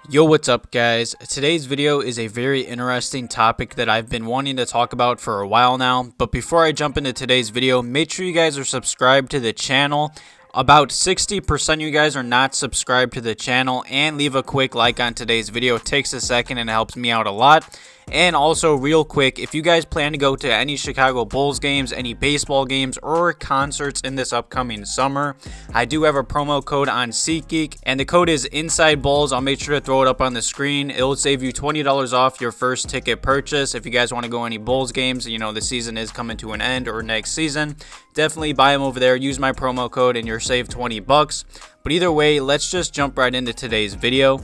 Yo, what's up guys? Today's video is a very interesting topic that I've been wanting to talk about for a while now, but before I jump into today's video, make sure you guys are subscribed to the channel. About 60% of you guys are not subscribed to the channel, and leave a quick like on today's video. It takes a second and it helps me out a lot. And also, real quick, if you guys plan to go to any Chicago Bulls games, any baseball games, or concerts in this upcoming summer, I do have a promo code on SeatGeek, and the code is InsideBulls. I'll make sure to throw it up on the screen. It'll save you $20 off your first ticket purchase. If you guys want to go any Bulls games, you know, the season is coming to an end, or next season, definitely buy them over there. Use my promo code and you're saved 20 bucks. But either way, let's just jump right into today's video.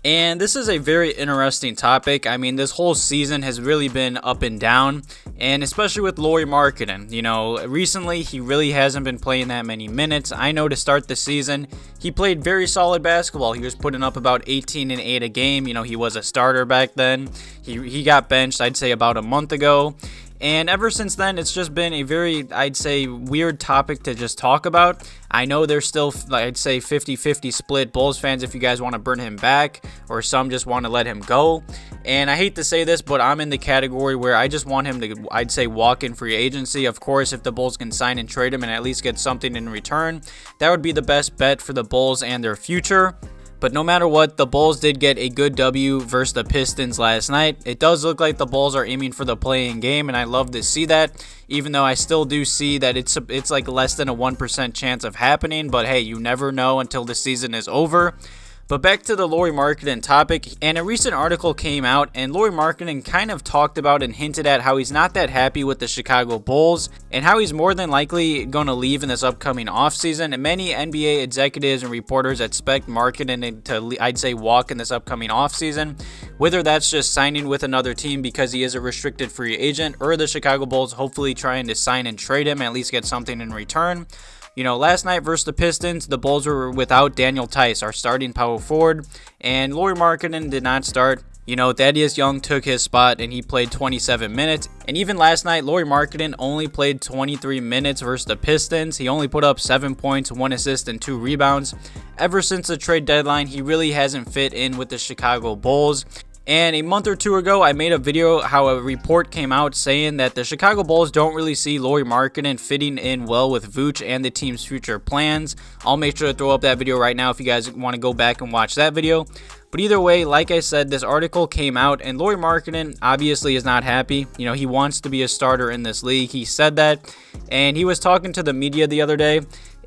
And this is a very interesting topic. I mean, this whole season has really been up and down, and especially with Lauri Markkanen. You know, recently he really hasn't been playing that many minutes. I know to start the season, he played very solid basketball. He was putting up about 18 and 8 a game. You know, he was a starter back then. He got benched, I'd say, about a month ago. And ever since then, it's just been a very, I'd say, weird topic to just talk about. I know there's still, I'd say, 50-50 split Bulls fans if you guys want to bring him back, or some just want to let him go. And I hate to say this, but I'm in the category where I just want him to, I'd say, walk in free agency. Of course, if the Bulls can sign and trade him and at least get something in return, that would be the best bet for the Bulls and their future. But no matter what, the Bulls did get a good W versus the Pistons last night. It does look like the Bulls are aiming for the play-in game, and I love to see that, even though I still do see that it's like less than a 1% chance of happening. But hey, you never know until the season is over. But back to the Lauri Markkanen topic, and a recent article came out, and Lauri Markkanen kind of talked about and hinted at how he's not that happy with the Chicago Bulls, and how he's more than likely going to leave in this upcoming offseason. And many NBA executives and reporters expect Markkanen to, I'd say, walk in this upcoming offseason, whether that's just signing with another team because he is a restricted free agent, or the Chicago Bulls hopefully trying to sign and trade him and at least get something in return. You know, last night versus the Pistons, the Bulls were without Daniel Theis, our starting power forward, and Lauri Markkanen did not start. You know, Thaddeus took his spot and he played 27 minutes. And even last night, Lauri Markkanen only played 23 minutes versus the Pistons. He only put up 7 points, 1 assist, and 2 rebounds. Ever since the trade deadline, he really hasn't fit in with the Chicago Bulls. And a month or two ago, I made a video how a report came out saying that the Chicago Bulls don't really see Lauri Markkanen fitting in well with Vucevic and the team's future plans. I'll make sure to throw up that video right now if you guys want to go back and watch that video. But either way, like I said, this article came out, and Lauri Markkanen obviously is not happy. You know, he wants to be a starter in this league. He said that, and he was talking to the media the other day.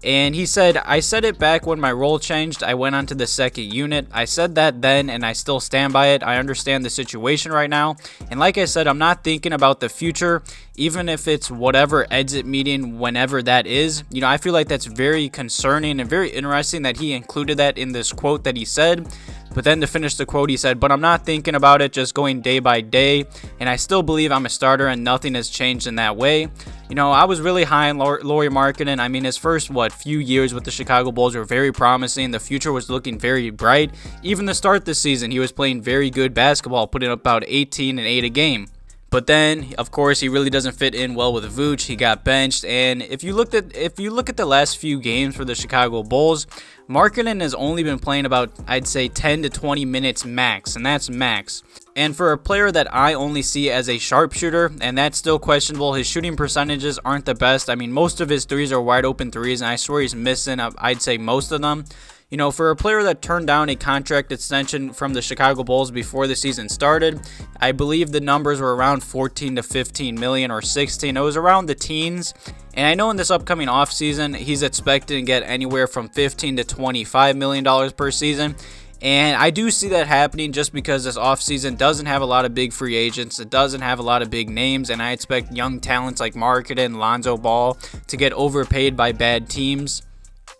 And he said, I said it back when my role changed. I went on to the second unit. I said that then, and I still stand by it. I understand the situation right now. And like I said, I'm not thinking about the future, even if it's whatever exit meeting, whenever that is. You know, I feel like that's very concerning and very interesting that he included that in this quote that he said. But then to finish the quote, he said, but I'm not thinking about it, just going day by day. And I still believe I'm a starter and nothing has changed in that way. You know, I was really high on Lauri Markkanen. I mean, his first, few years with the Chicago Bulls were very promising. The future was looking very bright. Even the start this season, he was playing very good basketball, putting up about 18 and 8 a game. But then, of course, he really doesn't fit in well with Vucevic. He got benched, and if you look at the last few games for the Chicago Bulls, Markkanen has only been playing about, I'd say, 10 to 20 minutes max, and that's max. And for a player that I only see as a sharpshooter, and that's still questionable, his shooting percentages aren't the best. I mean, most of his threes are wide open threes, and I swear he's missing, I'd say, most of them. You know, for a player that turned down a contract extension from the Chicago Bulls before the season started, I believe the numbers were around 14 to 15 million or 16. It was around the teens. And I know in this upcoming offseason, he's expected to get anywhere from $15 to $25 million per season. And I do see that happening just because this offseason doesn't have a lot of big free agents. It doesn't have a lot of big names. And I expect young talents like Markkanen, Lonzo Ball to get overpaid by bad teams.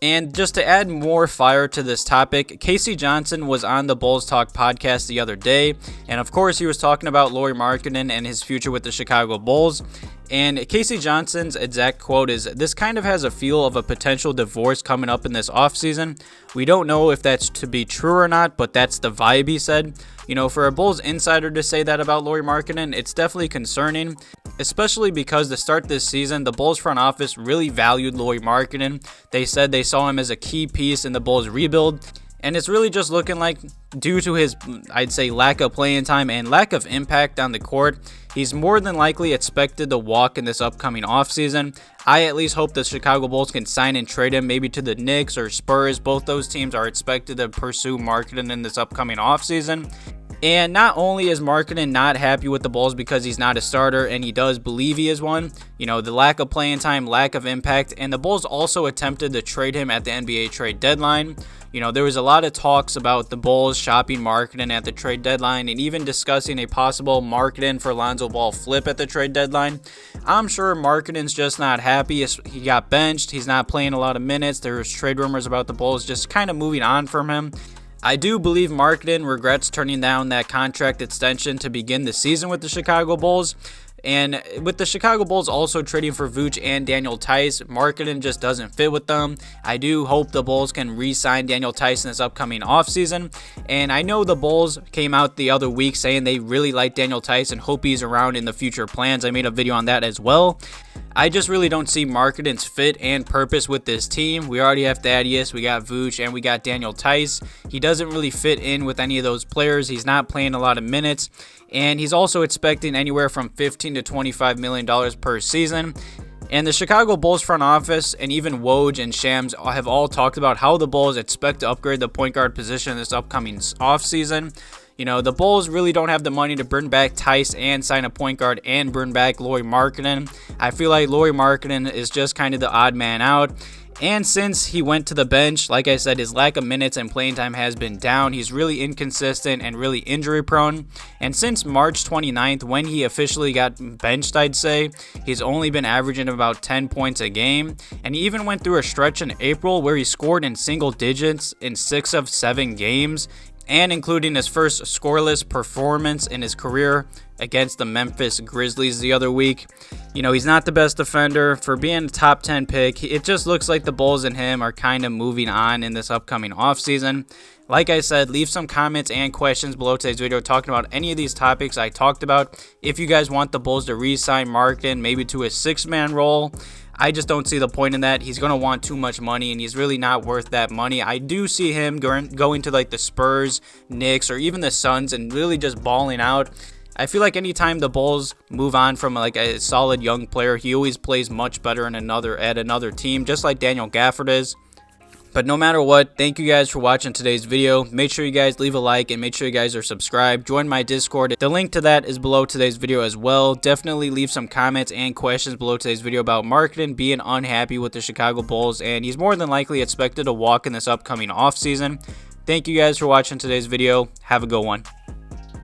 And just to add more fire to this topic, Casey Johnson was on the Bulls Talk podcast the other day, and of course he was talking about Lauri Markkanen and his future with the Chicago Bulls. And Casey Johnson's exact quote is, "This kind of has a feel of a potential divorce coming up in this offseason. We don't know if that's to be true or not, but that's the vibe," he said. You know, for a Bulls insider to say that about Lauri Markkanen, it's definitely concerning, especially because to start this season, the Bulls front office really valued Lauri Markkanen. They said they saw him as a key piece in the Bulls rebuild. And it's really just looking like, due to his, I'd say, lack of playing time and lack of impact on the court, he's more than likely expected to walk in this upcoming offseason. I at least hope the Chicago Bulls can sign and trade him maybe to the Knicks or Spurs. Both those teams are expected to pursue Markkanen in this upcoming offseason. And not only is Markkanen not happy with the Bulls because he's not a starter, and he does believe he is one, the lack of playing time, lack of impact, and the Bulls also attempted to trade him at the NBA trade deadline. There was a lot of talks about the Bulls shopping Markkanen at the trade deadline and even discussing a possible Markkanen for Lonzo Ball flip at the trade deadline. I'm sure Markkanen's just not happy. He got benched. He's not playing a lot of minutes. There's trade rumors about the Bulls just kind of moving on from him. I do believe Markkanen regrets turning down that contract extension to begin the season with the Chicago Bulls. And with the Chicago Bulls also trading for Vucevic and Daniel Theis, Markkanen just doesn't fit with them. I do hope the Bulls can re-sign Daniel Theis in this upcoming offseason. And I know the Bulls came out the other week saying they really like Daniel Theis and hope he's around in the future plans. I made a video on that as well. I just really don't see Markkanen's fit and purpose with this team. We already have Thaddeus, we got Vucevic, and we got Daniel Theis. He doesn't really fit in with any of those players. He's not playing a lot of minutes, and he's also expecting anywhere from $15 to $25 million per season. And the Chicago Bulls front office and even Woj and Shams have all talked about how the Bulls expect to upgrade the point guard position this upcoming offseason. The Bulls really don't have the money to bring back Theis and sign a point guard and bring back Lauri Markkanen. I feel like Lauri Markkanen is just kind of the odd man out. And since he went to the bench, like I said, his lack of minutes and playing time has been down. He's really inconsistent and really injury prone. And since March 29th, when he officially got benched, I'd say, he's only been averaging about 10 points a game. And he even went through a stretch in April where he scored in single digits in 6 of 7 games. And including his first scoreless performance in his career against the Memphis Grizzlies the other week. He's not the best defender. For being a top 10 pick, it just looks like the Bulls and him are kind of moving on in this upcoming offseason. Like I said, leave some comments and questions below today's video talking about any of these topics I talked about. If you guys want the Bulls to re-sign Markkanen maybe to a 6-man role, I just don't see the point in that. He's going to want too much money, and he's really not worth that money. I do see him going to like the Spurs, Knicks, or even the Suns and really just balling out. I feel like anytime the Bulls move on from like a solid young player, he always plays much better at another team, just like Daniel Gafford is. But no matter what, thank you guys for watching today's video. Make sure you guys leave a like and make sure you guys are subscribed. Join my Discord. The link to that is below today's video as well. Definitely leave some comments and questions below today's video about Markkanen being unhappy with the Chicago Bulls, and he's more than likely expected to walk in this upcoming offseason. Thank you guys for watching today's video. Have a good one.